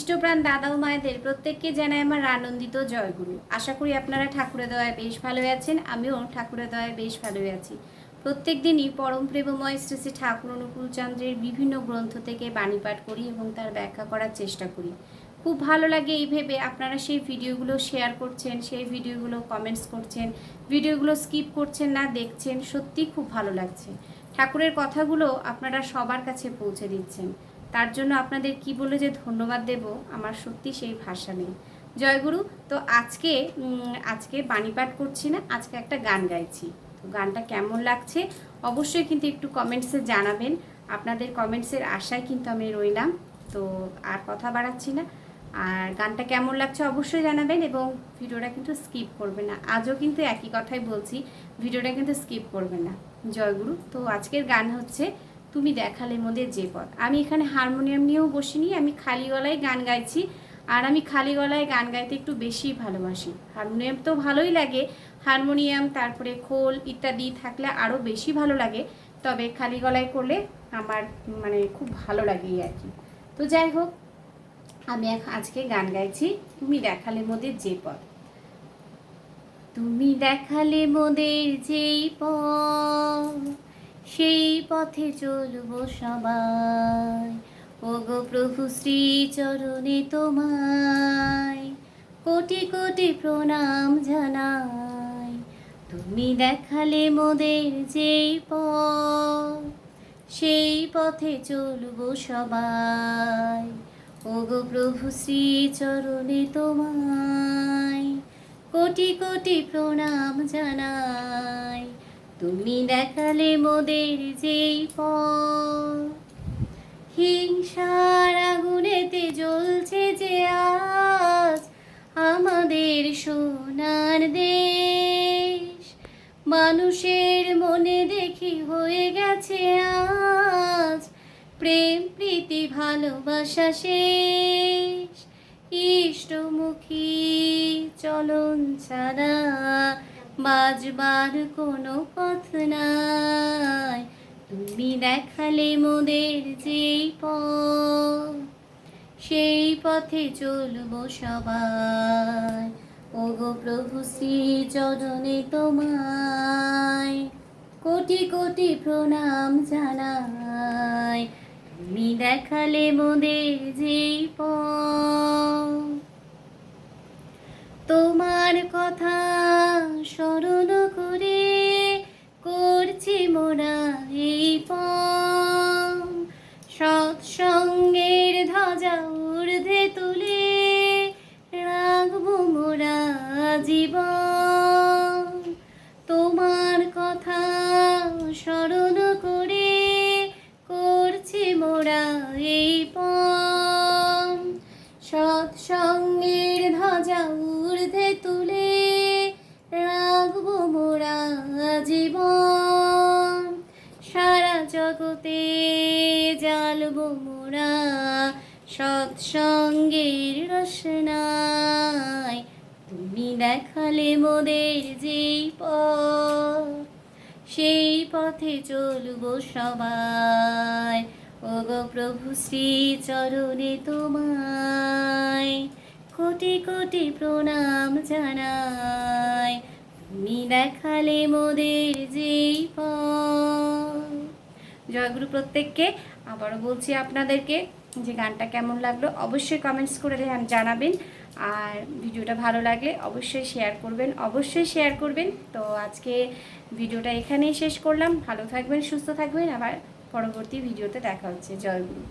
ইষ্টপ্রাণ দাদা ও মায়েদের প্রত্যেককে জানাই আমার আনন্দিত জয়গুরু। আশা করি আপনারা ঠাকুরের দয়ায় বেশ ভালো আছেন। আমিও ঠাকুরের দয়ায় বেশ ভালোই আছি। প্রত্যেক দিনই পরম প্রেমময় শ্রী শ্রী ঠাকুর অনুকূল চন্দ্রের বিভিন্ন গ্রন্থ থেকে বাণী পাঠ করি এবং তার ব্যাখ্যা করার চেষ্টা করি। খুব ভালো লাগে এই ভেবে আপনারা সেই ভিডিওগুলো শেয়ার করছেন, সেই ভিডিওগুলো কমেন্টস করছেন, ভিডিওগুলো স্কিপ করছেন না, দেখছেন। সত্যি খুব ভালো লাগছে। ঠাকুরের কথাগুলো আপনারা সবার কাছে পৌঁছে দিচ্ছেন। তার জন্য আপনাদের কি বলে যে ধন্যবাদ দেব, আমার সত্যি সেই ভাষা নেই। জয়গুরু। তো আজকে বাণী পাঠ করছি না, আজকে একটা গান গাইছি। তো গানটা কেমন লাগছে অবশ্যই কিন্তু একটু কমেন্টসে জানাবেন। আপনাদের কমেন্টসের আশায় কিন্তু আমি রইলাম। তো আর কথা বাড়াচ্ছি না, আর গানটা কেমন লাগছে অবশ্যই জানাবেন এবং ভিডিওটা কিন্তু স্কিপ করবেন না। আজও কিন্তু একই কথাই বলছি, ভিডিওটা কিন্তু স্কিপ করবেন না। জয়গুরু। তো আজকের গান হচ্ছে তুমি দেখালে মোদের যে পথ। আমি এখানে হারমোনিয়াম নিয়েও বসিনি, আমি খালি গলায় গান গাইছি। আর আমি খালি গলায় গান গাইতে একটু বেশি ভালোবাসি। হারমোনিয়াম তো ভালোই লাগে, হারমোনিয়াম তারপরে খোল ইত্যাদি থাকলে আরও বেশি ভালো লাগে। তবে খালি গলায় করলে আমার খুব ভালো লাগে আর কি। তো যাই হোক, আমি আজকে গান গাইছি তুমি দেখালে মোদের যে পথ। তুমি দেখালে মোদের যেই পথ, সেই পথে চলবো সবাই। ওগো প্রভু শ্রী চরণে তোমায় কোটি কোটি প্রণাম জানাই। তুমি দেখালে মোদের যেই পথ, সেই পথে চলবো সবাই। ওগো প্রভু শ্রী চরণে তোমায় কোটি কোটি প্রণাম জানাই। তুমি দেখালে মোদের যেই পথ, হিংসার আগুনেতে জ্বলছে যে আজ আমাদের সোনার দেশ। মানুষের মনে দেখি হয়ে গেছে আজ প্রেম প্রীতি ভালোবাসা শেষ। ইষ্টমুখী চলন ছাড়া বাজবার কোনো পথ নাই। তুমি দেখালে মোদের যেই পথ, সেই পথে চলবো সবাই। ওগো প্রভু শ্রী চরণে তোমায় কোটি কোটি প্রণাম জানাই। তুমি দেখালে মোদের যেই পথ, তোমার কথা স্মরণ করে করছি মোরা এই পথ। সৎসঙ্গের ধ্বজা ঊর্ধ্বে তুলে রাখবো মোরা জীবন। তোমার কথা স্মরণ করে করছি মোরা এই পথ। সৎসঙ্গের ধ্বজা ঊর্ধ্বে তুলে রাখবো মোরা জীবন। সারা জগতে জ্বালবো মোরা সৎসঙ্গের রসনায়। তুমি দেখালে মোদের যেই পথ, সেই পথে চলবো সবাই। ওগো প্রভু শ্রী চরণে তোমায় কোটি কোটি প্রণাম জানাই। তুমি দেখালে মোদের যেই পথ। জয়গুরু প্রত্যেককে। আবারও বলছি আপনাদেরকে যে গানটা কেমন লাগলো অবশ্যই কমেন্টস করে জানাবেন। আর ভিডিওটা ভালো লাগলে অবশ্যই শেয়ার করবেন। তো আজকে ভিডিওটা এখানেই শেষ করলাম। ভালো থাকবেন, সুস্থ থাকবেন। আবার পরবর্তী ভিডিওতে দেখা হচ্ছে। জয়গুরু।